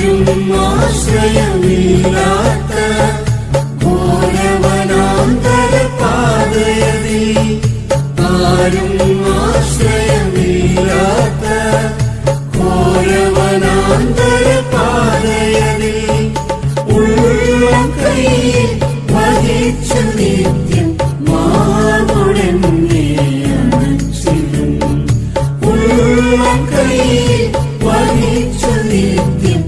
ആരും ആശ്രയമില്ലാത്ത ഘോരവനാന്തര പാതയതിൽ, ആരും ആശ്രയമില്ലാത്ത ഘോരവനാന്തര പാതയതിൽ, ഉള്ളം കയ്യിൽ വഹിച്ചു നിത്യം മാർവോടെന്നെ അണച്ചിടും. ഉള്ളം കയ്യിൽ വഹിച്ചു നിത്യം